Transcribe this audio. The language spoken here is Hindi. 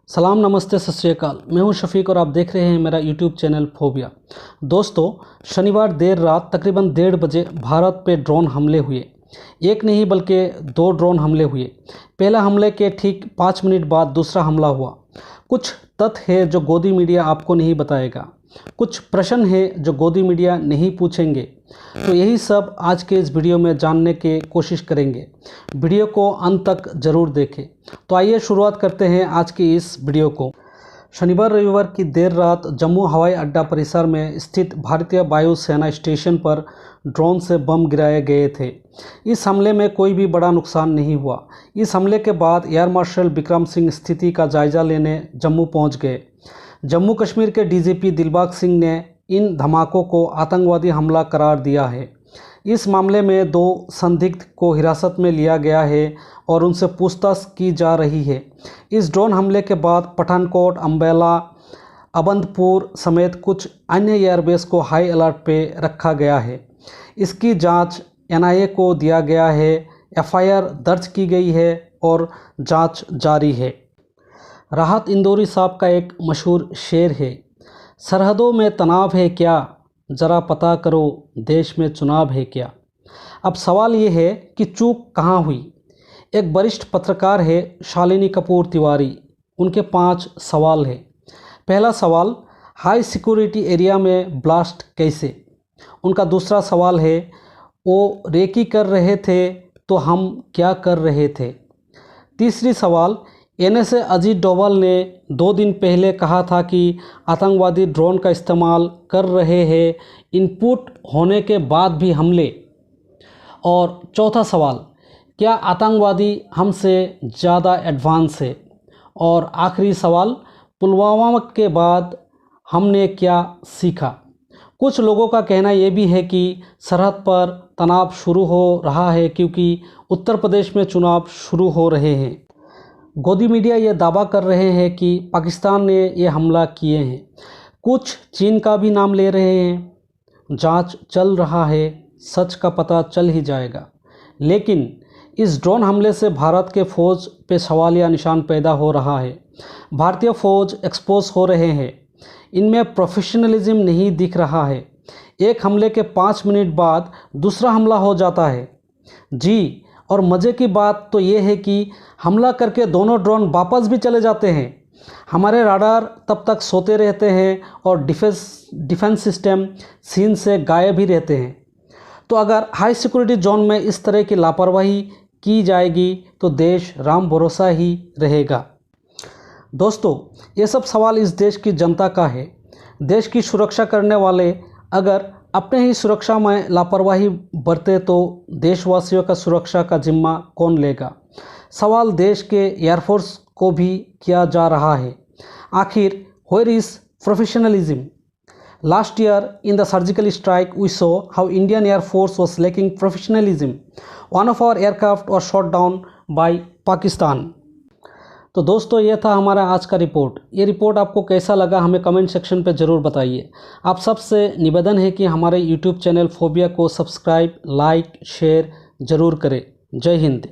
सलाम, नमस्ते, सत श्री अकाल। मैं हूं शफीक और आप देख रहे हैं मेरा यूट्यूब चैनल फोबिया। दोस्तों, शनिवार देर रात तकरीबन 1:30 बजे भारत पे ड्रोन हमले हुए। एक नहीं बल्कि 2 ड्रोन हमले हुए। पहला हमले के ठीक 5 मिनट बाद दूसरा हमला हुआ। कुछ तथ्य है जो गोदी मीडिया आपको नहीं बताएगा, कुछ प्रश्न है जो गोदी मीडिया नहीं पूछेंगे। तो यही सब आज के इस वीडियो में जानने की कोशिश करेंगे। वीडियो को अंत तक ज़रूर देखें। तो आइए शुरुआत करते हैं आज की इस वीडियो को। शनिवार रविवार की देर रात जम्मू हवाई अड्डा परिसर में स्थित भारतीय वायुसेना स्टेशन पर ड्रोन से बम गिराए गए थे। इस हमले में कोई भी बड़ा नुकसान नहीं हुआ। इस हमले के बाद एयर मार्शल बिक्रम सिंह स्थिति का जायजा लेने जम्मू पहुंच गए। जम्मू कश्मीर के डीजीपी दिलबाग सिंह ने इन धमाकों को आतंकवादी हमला करार दिया है। इस मामले में 2 संदिग्ध को हिरासत में लिया गया है और उनसे पूछताछ की जा रही है। इस ड्रोन हमले के बाद पठानकोट, अंबाला, अबंतपुर समेत कुछ अन्य एयरबेस को हाई अलर्ट पे रखा गया है। इसकी जांच एनआईए को दिया गया है। एफआईआर दर्ज की गई है और जांच जारी है। राहत इंदौरी साहब का एक मशहूर शेर है, सरहदों में तनाव है क्या, ज़रा पता करो देश में चुनाव है क्या। अब सवाल ये है कि चूक कहाँ हुई। एक वरिष्ठ पत्रकार है शालिनी कपूर तिवारी, उनके 5 सवाल हैं। पहला सवाल, हाई सिक्योरिटी एरिया में ब्लास्ट कैसे। उनका दूसरा सवाल है, वो रेकी कर रहे थे तो हम क्या कर रहे थे। तीसरी सवाल, एनएसए अजीत डोभाल ने 2 दिन पहले कहा था कि आतंकवादी ड्रोन का इस्तेमाल कर रहे हैं, इनपुट होने के बाद भी हमले। और चौथा सवाल, क्या आतंकवादी हमसे ज़्यादा एडवांस है। और आखिरी सवाल, पुलवामा के बाद हमने क्या सीखा। कुछ लोगों का कहना ये भी है कि सरहद पर तनाव शुरू हो रहा है क्योंकि उत्तर प्रदेश में चुनाव शुरू हो रहे हैं। गोदी मीडिया ये दावा कर रहे हैं कि पाकिस्तान ने ये हमला किए हैं। कुछ चीन का भी नाम ले रहे हैं। जांच चल रहा है, सच का पता चल ही जाएगा। लेकिन इस ड्रोन हमले से भारत के फ़ौज पे सवालिया निशान पैदा हो रहा है। भारतीय फ़ौज एक्सपोज हो रहे हैं। इनमें प्रोफेशनलिज्म नहीं दिख रहा है। एक हमले के 5 मिनट बाद दूसरा हमला हो जाता है। जी, और मज़े की बात तो ये है कि हमला करके दोनों ड्रोन वापस भी चले जाते हैं। हमारे राडार तब तक सोते रहते हैं और डिफेंस सिस्टम सीन से गायब ही रहते हैं। तो अगर हाई सिक्योरिटी जोन में इस तरह की लापरवाही की जाएगी तो देश राम भरोसा ही रहेगा। दोस्तों, ये सब सवाल इस देश की जनता का है। देश की सुरक्षा करने वाले अगर अपने ही सुरक्षा में लापरवाही बरते तो देशवासियों का सुरक्षा का जिम्मा कौन लेगा। सवाल देश के एयरफोर्स को भी किया जा रहा है। आखिर where is professionalism. Last year in the surgical strike we saw how Indian Air Force was lacking professionalism. One of our aircraft was shot down by Pakistan. तो दोस्तों, ये था हमारा आज का रिपोर्ट। ये रिपोर्ट आपको कैसा लगा हमें कमेंट सेक्शन पे ज़रूर बताइए। आप सबसे निवेदन है कि हमारे यूट्यूब चैनल फोबिया को सब्सक्राइब, लाइक, शेयर ज़रूर करें। जय हिंद।